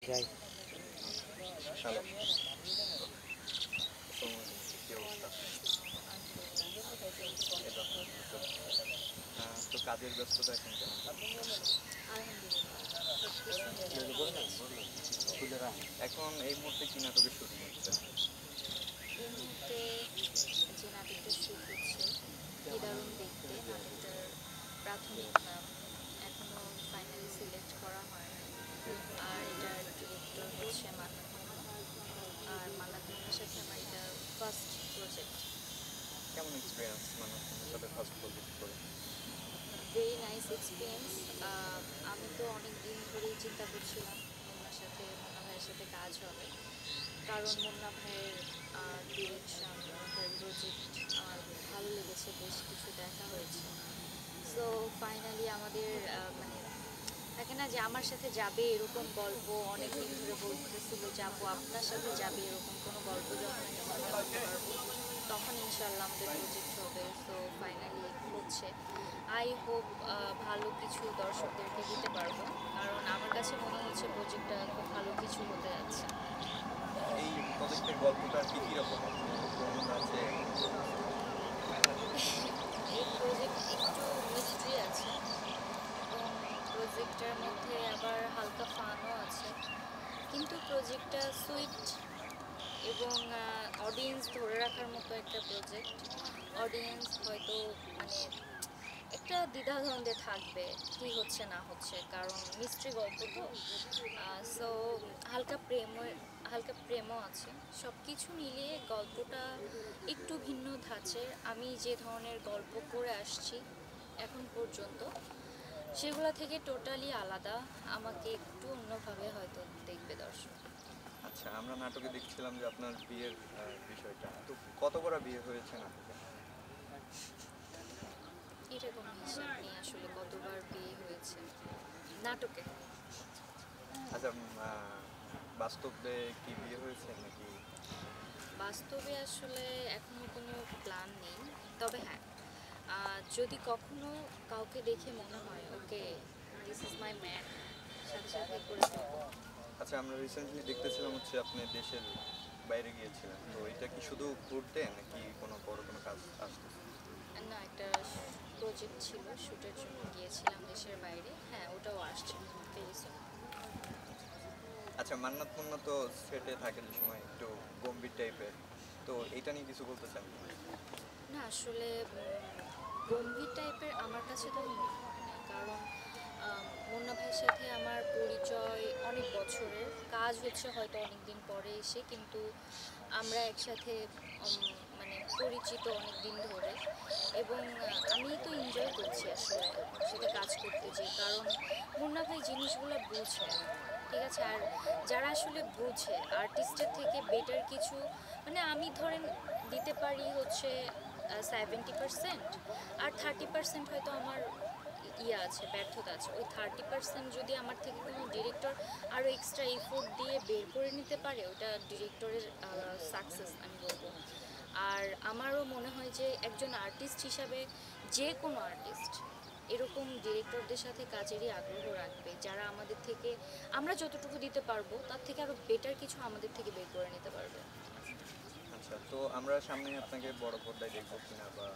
যাই। হ্যালো, কি অবস্থা? এই তো তো কাজের ব্যস্ততা এখন কেমন? এখন এই মুহূর্তে কি নাটকের শুটিং হচ্ছে? এই মুহূর্তে যে নাটকটা শুট হচ্ছে দারুণ দেখতে, নাটকটার প্রাথমিক নাম এখনো ফাইনালি সিলেক্ট করা হয় নাই। আর এটার ডিরেক্টর হচ্ছে মান্নাত মোল্লা। আর মান্নাত মোল্লার সাথে আমার এটা ফার্স্ট প্রজেক্ট। কেমন এক্সপিরিয়েন্স মানে আপনার সাথে ফার্স্ট প্রজেক্ট করে? Very nice experience. আমি তো অনেক দিন ধরেই চিন্তা করছিলাম মুন্না ভাইয়ের সাথে কাজ হবে, কারণ মুন্না ভাইয়ের ডিরেকশন, মুন্না ভাইয়ের প্রজেক্ট আমার ভালো লেগেছে, বেশ কিছু দেখা হয়েছে। সো ফাইনালি আমাদের মানে থাকে না যে আমার সাথে যাবে এরকম গল্প, অনেক দিন ধরে বলতেছিল যে আপু আপনার সাথে যাবে এরকম কোনো গল্প যখন আমি চিন্তা করতে পারবো তখন ইনশাল্লাহ আমাদের প্রজেক্ট হবে। সো ফাইনালি হচ্ছে। আই হোপ ভালো কিছু দর্শকদেরকে দিতে পারবো, কারণ আমার কাছে মনে হচ্ছে প্রজেক্টটা খুব ভালো কিছু হতে যাচ্ছে। এই প্রজেক্টের গল্পটা আর কি কীরকম আছে? এই প্রজেক্ট একটু মিস্ট্রি আছে এবং প্রজেক্টের মধ্যে আবার হালকা ফানও আছে, কিন্তু প্রজেক্টটা সুইট এবং অডিয়েন্স ধরে রাখার মতো একটা প্রজেক্ট। অডিয়েন্স হয়তো মানে একটা দ্বিধাদ্বন্দ্বে থাকবে কি হচ্ছে না হচ্ছে, কারণ মিস্ট্রি গল্প তো। সো হালকা প্রেমও আছে। সব কিছু মিলিয়ে গল্পটা একটু ভিন্ন ধাঁচের। আমি যে ধরনের গল্প করে আসছি এখন পর্যন্ত সেগুলো থেকে টোটালি আলাদা। আমাকে একটু অন্যভাবে হয়তো দেখবে দর্শক। আচ্ছা, আমরা নাটকে দেখছিলাম যে আপনার বিয়ের বিষয়টা, তো কত করা বিয়ে হয়েছে নাটকে? এটা কোনো হিসাব নেই আসলে কতবার বিয়ে হয়েছে নাটকে। আচ্ছা, বাস্তবে কি বিয়ে হয়েছে নাকি? বাস্তবে আসলে এখনো কোনো প্ল্যান নেই, তবে হ্যাঁ, যদি কখনো কাউকে দেখে মনে হয় okay this is my man, সাথে সাথে করে ফেলবো। আচ্ছা, আমরা রিসেন্টলি দেখতেছিলাম হচ্ছে আপনি দেশের বাইরে গিয়েছিলেন, তো এটা কি শুধু ঘুরতে নাকি কোনো বড় কোনো কাজ আসতেছে? না, একটা প্রজেক্ট ছিল, শ্যুটের জন্য গিয়েছিলাম দেশের বাইরে। হ্যাঁ, ওটাও আসছে ভেরি সুন। আচ্ছা, মান্নাত মুন্না তো সেটে থাকে যে সময় একটু গম্ভীর টাইপের, তো এটা নিয়ে কিছু বলতে চান? না আসলে গম্ভীর টাইপের আমার কাছে তো মনে হয় না, কারণ মুন্না ভাইয়ের সাথে আমার পরিচয় অনেক বছরের, কাজ হচ্ছে হয়তো অনেক দিন পরে এসে, কিন্তু আমরা একসাথে মানে পরিচিত অনেক দিন ধরে। এবং আমি তো এনজয় করছি আসলে ওর সাথে কাজ করতে, যে কারণ মুন্না ভাই জিনিসগুলো বুঝে, ঠিক আছে। আর যারা আসলে বুঝে আর্টিস্টের থেকে বেটার কিছু, মানে আমি ধরেন দিতে পারি হচ্ছে 70%, আর 30% হয়তো আমার আছে, ব্যর্থতা আছে। ওই 30% যদি আমার থেকে কোনো ডিরেক্টর আরও এক্সট্রা এফোর্ট দিয়ে বের করে নিতে পারে, ওটা ডিরেক্টরের সাকসেস আমি বলবো। আর আমারও মনে হয় যে একজন আর্টিস্ট হিসাবে যে কোনো আর্টিস্ট এরকম ডিরেক্টরদের সাথে কাজেরই আগ্রহ রাখবে, যারা আমাদের থেকে, আমরা যতটুকু দিতে পারবো তার থেকে আরও বেটার কিছু আমাদের থেকে বের করে নিতে পারবে। আচ্ছা, তো আমরা সামনে আপনাকে বড় পর্দায় দেখবো কিনা বা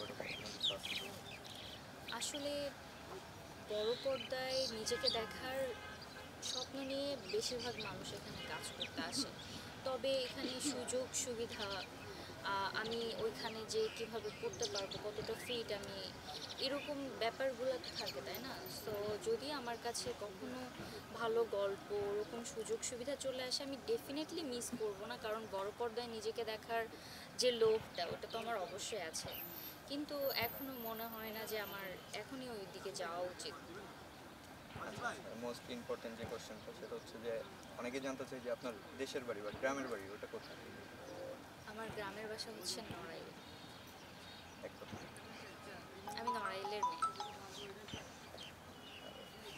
ওরকম কোনো কিছু আছে? আসলে বড় পর্দায় নিজেকে দেখার স্বপ্ন নিয়ে বেশিরভাগ মানুষ এখানে কাজ করতে আসে, তবে এখানে সুযোগ সুবিধা, আমি ওইখানে যে কিভাবে করতে পারবো, কতটা ফিট আমি, এরকম ব্যাপারগুলো তো থাকে, তাই না? সো যদি আমার কাছে কখনো ভালো গল্প, ওরকম সুযোগ সুবিধা চলে আসে, আমি ডেফিনেটলি মিস করব না, কারণ বড় পর্দায় নিজেকে দেখার যে লোভটা, ওটা তো আমার অবশ্যই আছে। কিন্তু এখনো মনে হয় না যে আমার এখনই ওই দিকে যাওয়া উচিত। আচ্ছা, মোস্ট ইম্পর্টেন্ট যে কোশ্চেনটা সেটা হচ্ছে যে অনেকে জানতে চাই যে আপনার দেশের বাড়ি বা গ্রামের বাড়ি ওটা কোথায়? আমার গ্রামের বাসা হচ্ছে নড়াইল। এক কথা। আমি নড়াইলের মেয়ে।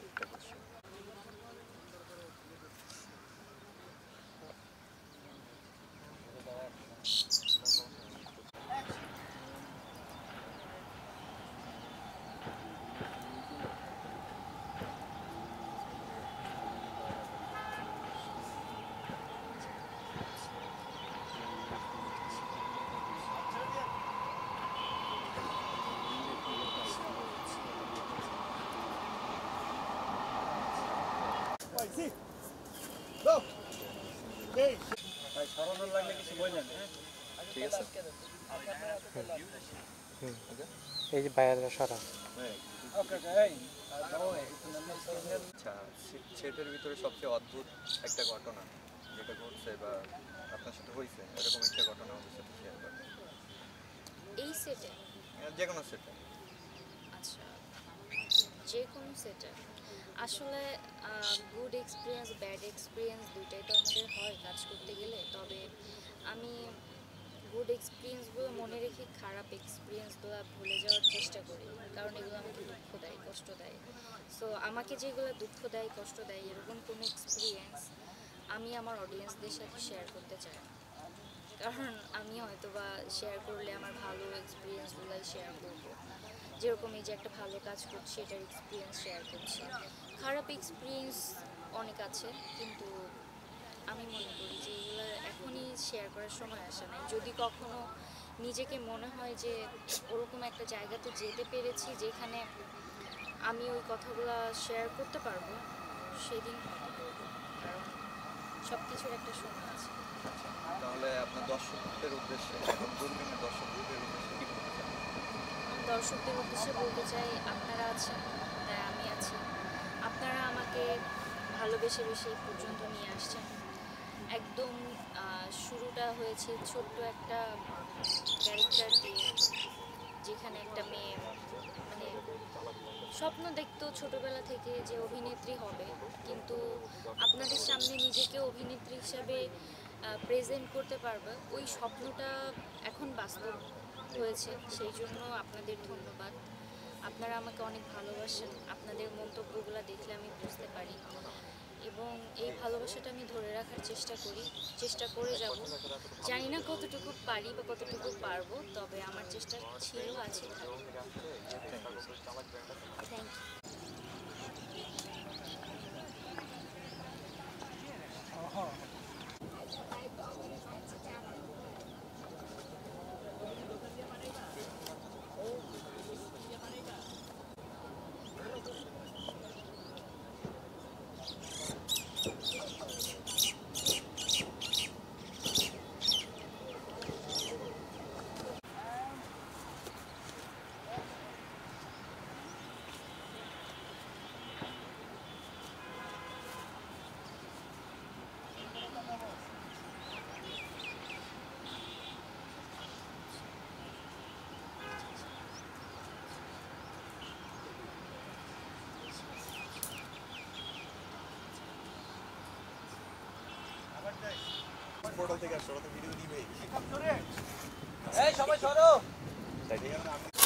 একটা question। ঠিক আছে এই যে বাইরের সরা আচ্ছা সেটের ভিতরে সবচেয়ে অদ্ভুত একটা ঘটনা যেটা ঘটছে বা আপনার সাথে হয়েছে এরকম একটা ঘটনা আমাদের সাথে শেয়ার করেন এই সেটে যে কোনো সেটে আচ্ছা যে কোনো সেটে আসলে গুড এক্সপিরিয়েন্স ব্যাড এক্সপিরিয়েন্স দুইটাই তো আমাদের হয় কাজ করতে গেলে, তবে আমি গুড এক্সপিরিয়েন্সগুলো মনে রেখে খারাপ এক্সপিরিয়েন্সগুলো ভুলে যাওয়ার চেষ্টা করি, কারণ এগুলো আমাকে দুঃখ দেয়, কষ্ট দেয়। সো আমাকে যেগুলো দুঃখ দেয়, কষ্ট দেয়, এরকম কোনো এক্সপিরিয়েন্স আমি আমার অডিয়েন্সদের সাথে শেয়ার করতে চাই না, কারণ আমি হয়তো বা শেয়ার করলে আমার ভালো এক্সপিরিয়েন্সগুলোই শেয়ার করবো। যেরকম এই যে একটা ভালো কাজ করছি এটার এক্সপিরিয়েন্স শেয়ার করছি, খারাপ এক্সপিরিয়েন্স অনেক আছে, কিন্তু আমি মনে করি যে এগুলো এখনই শেয়ার করার সময় আসে নাই। যদি কখনো নিজেকে মনে হয় যে ওরকম একটা জায়গাতে যেতে পেরেছি যেখানে আমি ওই কথাগুলো শেয়ার করতে পারবো, সেদিন হয়তো করবো, কারণ সব কিছুর একটা সময় আছে। তাহলে আপনার দর্শকদের উদ্দেশ্যে এবং দূরবীনের দর্শকদের উদ্দেশ্যে কি বলতে চান? দর্শকদের উদ্দেশ্যে বলতে চাই, আপনারা আছেন তাই আমি আছি। আপনারা আমাকে ভালোবেসে বেশি এই পর্যন্ত নিয়ে আসছেন। একদম শুরুটা হয়েছে ছোট্ট একটা ক্যারেক্টার দিয়ে, যেখানে একটা মেয়ে মানে স্বপ্ন দেখতো ছোটবেলা থেকে যে অভিনেত্রী হবে, কিন্তু আপনাদের সামনে নিজেকে অভিনেত্রী হিসাবে প্রেজেন্ট করতে পারবে, ওই স্বপ্নটা এখন বাস্তব হয়েছে। সেই জন্য আপনাদের ধন্যবাদ। আপনারা আমাকে অনেক ভালোবাসেন, আপনাদের মন্তব্যগুলো দেখলে আমি বুঝতে পারি, এবং এই ভালোবাসাটা আমি ধরে রাখার চেষ্টা করে যাব। জানি না কতটুকু পারি বা কতটুকু পারবো, তবে আমার চেষ্টা ছিল, আছে, থাকবে। Thank you. পোর্টাল থেকে আসছো, ওরা তো ভিডিও দিবেই। এই সবাই সরো। তাই ঠিক আছে, আমি